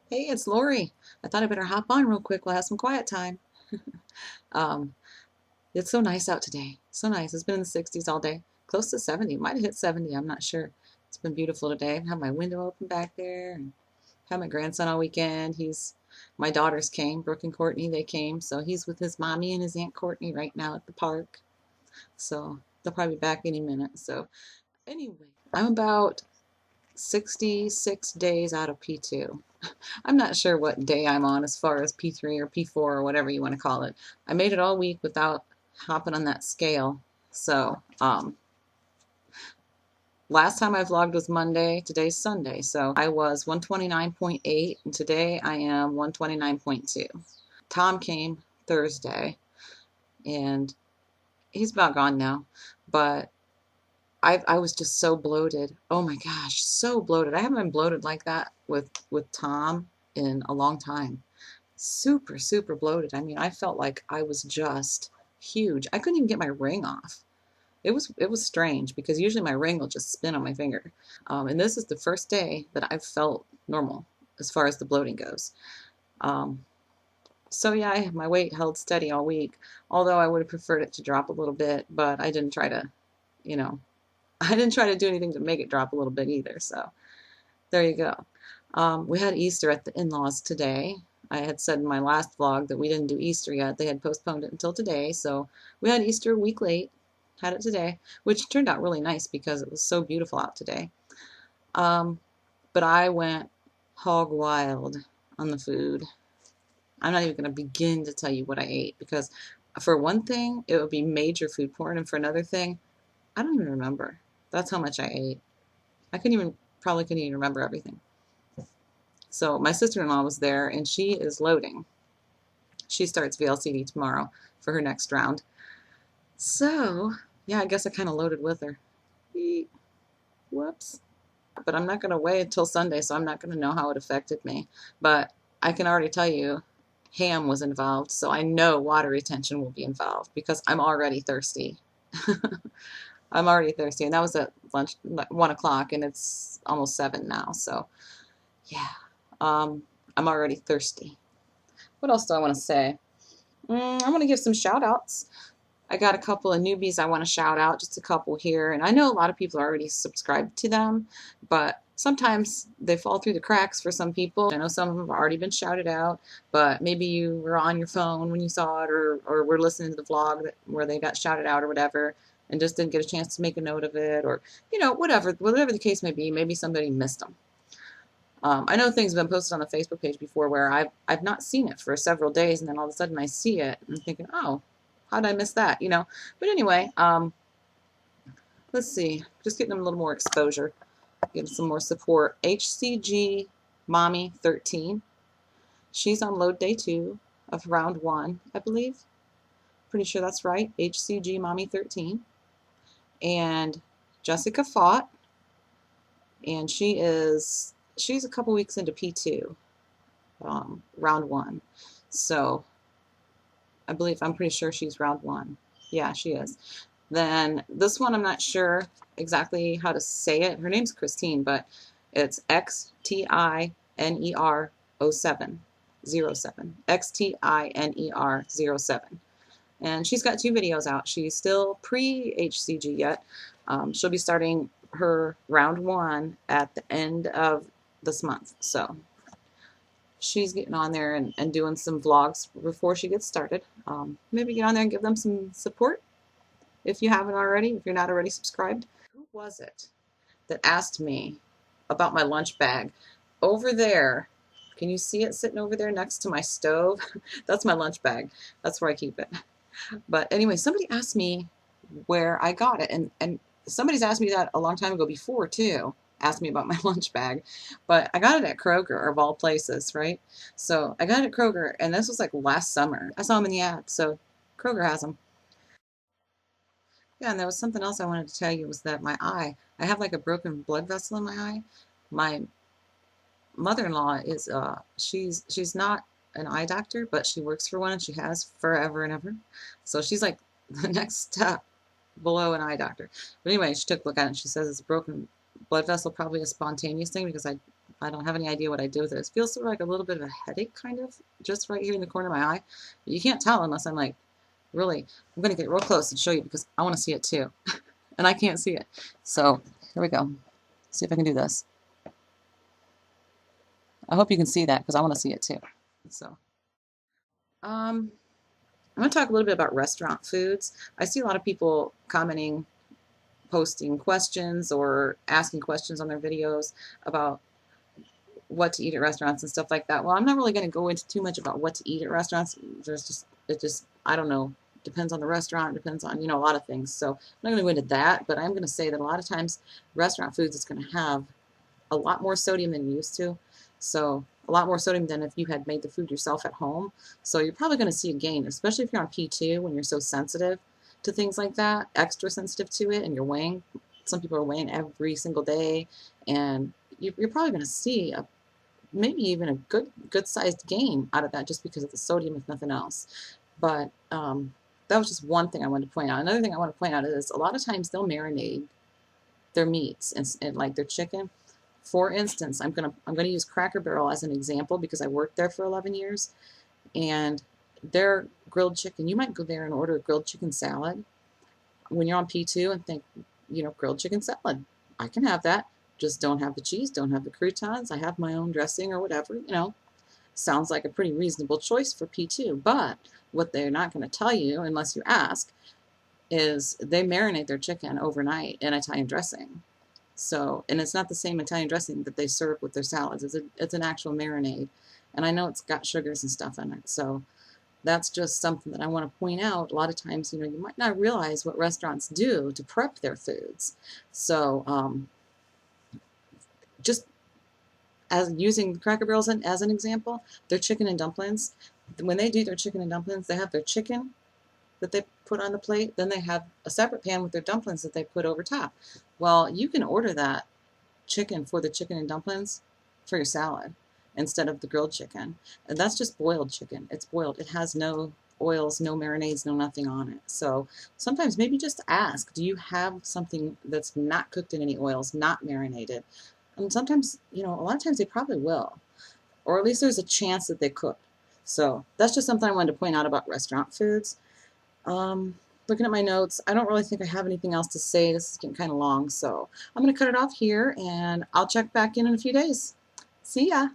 Hey, it's Lori. I thought I better hop on real quick. We'll have some quiet time. Um, it's so nice out today. So nice. It's been in the 60s all day. Close to 70. Might have hit 70. I'm not sure. It's been beautiful today. I have my window open back there and had my grandson all weekend. My daughters came, Brooke and Courtney, they came. So he's with his mommy and his Aunt Courtney right now at the park. So they'll probably be back any minute. So anyway, I'm about 66 days out of P2. I'm not sure what day I'm on as far as P3 or P4 or whatever you want to call it. I made it all week without hopping on that scale. So, last time I vlogged was Monday, today's Sunday. So I was 129.8 and today I am 129.2. Tom came Thursday and he's about gone now, but I was just so bloated. Oh my gosh, so bloated. I haven't been bloated like that with Tom in a long time. Super, super bloated. I mean, I felt like I was just huge. I couldn't even get my ring off. It was strange because usually my ring will just spin on my finger. And this is the first day that I've felt normal as far as the bloating goes. Um, so yeah, my weight held steady all week, although I would have preferred it to drop a little bit, but I didn't try to, you know, I didn't try to do anything to make it drop a little bit either. So there you go. We had Easter at the in-laws today. I had said in my last vlog that we didn't do Easter yet. They had postponed it until today. So we had Easter a week late, had it today, which turned out really nice because it was so beautiful out today. But I went hog wild on the food. I'm not even going to begin to tell you what I ate because for one thing, it would be major food porn. And for another thing, I don't even remember. That's how much I ate. Probably couldn't even remember everything. So my sister-in-law was there and she is loading. She starts VLCD tomorrow for her next round. So, yeah, I guess I kind of loaded with her. Eek. Whoops. But I'm not going to weigh until Sunday, so I'm not going to know how it affected me. But I can already tell you ham was involved, so I know water retention will be involved because I'm already thirsty. I'm already thirsty, and that was at lunch, 1 o'clock, and it's almost 7 now, so yeah, I'm already thirsty. What else do I want to say? I want to give some shout outs. I got a couple of newbies I want to shout out, just a couple here. And I know a lot of people are already subscribed to them, but sometimes they fall through the cracks for some people. I know some of them have already been shouted out, but maybe you were on your phone when you saw it or were listening to the vlog where they got shouted out or whatever and just didn't get a chance to make a note of it or, whatever the case may be, maybe somebody missed them. I know things have been posted on the Facebook page before where I've not seen it for several days, and then all of a sudden I see it, and I'm thinking, oh, how did I miss that? But anyway, let's see, just getting them a little more exposure, getting some more support. HCG Mommy 13, she's on load day 2 of round 1, I believe. Pretty sure that's right. HCG Mommy 13, and Jessica Fought, and she's a couple weeks into P2. Round 1. So I'm pretty sure she's round 1. Yeah, she is. Then this one, I'm not sure exactly how to say it. Her name's Christine, but it's XTINER 07. 07. XTINER 07. And she's got 2 videos out. She's still pre-HCG yet. She'll be starting her round 1 at the end of this month. So she's getting on there and doing some vlogs before she gets started. Maybe get on there and give them some support if you haven't already, if you're not already subscribed. Who was it that asked me about my lunch bag? Over there, can you see it sitting over there next to my stove? That's my lunch bag. That's where I keep it. But anyway, somebody asked me where I got it, and somebody's asked me that a long time ago before too. Asked me about my lunch bag, but I got it at Kroger of all places, right? So I got it at Kroger, and this was like last summer. I saw them in the ad, so Kroger has them. Yeah, and there was something else I wanted to tell you was that my eye, I have like a broken blood vessel in my eye. My mother-in-law is she's not an eye doctor, but she works for one and she has forever and ever. So she's like the next step below an eye doctor. But anyway, she took a look at it and she says it's a broken blood vessel, probably a spontaneous thing because I I don't have any idea what I did with it. It feels sort of like a little bit of a headache, kind of, just right here in the corner of my eye. But you can't tell unless I'm like, really, I'm going to get real close and show you because I want to see it too. And I can't see it. So here we go. See if I can do this. I hope you can see that because I want to see it too. So, I'm going to talk a little bit about restaurant foods. I see a lot of people commenting, posting questions or asking questions on their videos about what to eat at restaurants and stuff like that. Well, I'm not really going to go into too much about what to eat at restaurants. I don't know. Depends on the restaurant, depends on, a lot of things. So I'm not going to go into that, but I'm going to say that a lot of times restaurant foods is going to have a lot more sodium than you used to. So a lot more sodium than if you had made the food yourself at home. So you're probably going to see a gain, especially if you're on P2 when you're so sensitive to things like that, extra sensitive to it, and you're weighing. Some people are weighing every single day, and you're probably going to see maybe even a good sized gain out of that just because of the sodium, if nothing else. But that was just one thing I wanted to point out. Another thing I want to point out is a lot of times they'll marinate their meats and like their chicken. For instance, I'm gonna use Cracker Barrel as an example because I worked there for 11 years, and their grilled chicken. You might go there and order a grilled chicken salad when you're on P2 and think, grilled chicken salad. I can have that. Just don't have the cheese, don't have the croutons. I have my own dressing or whatever. Sounds like a pretty reasonable choice for P2. But what they're not going to tell you, unless you ask, is they marinate their chicken overnight in Italian dressing. So, and it's not the same Italian dressing that they serve with their salads. It's an actual marinade. And I know it's got sugars and stuff in it. So that's just something that I want to point out. A lot of times, you might not realize what restaurants do to prep their foods. So just as using Cracker Barrel as an example, their chicken and dumplings, when they do their chicken and dumplings, they have their chicken that they put on the plate, then they have a separate pan with their dumplings that they put over top. Well, you can order that chicken for the chicken and dumplings for your salad instead of the grilled chicken. And that's just boiled chicken. It's boiled. It has no oils, no marinades, no nothing on it. So sometimes maybe just ask, do you have something that's not cooked in any oils, not marinated? And sometimes, a lot of times they probably will. Or at least there's a chance that they could. So that's just something I wanted to point out about restaurant foods. Looking at my notes, I don't really think I have anything else to say. This is getting kind of long, so I'm going to cut it off here, and I'll check back in a few days. See ya!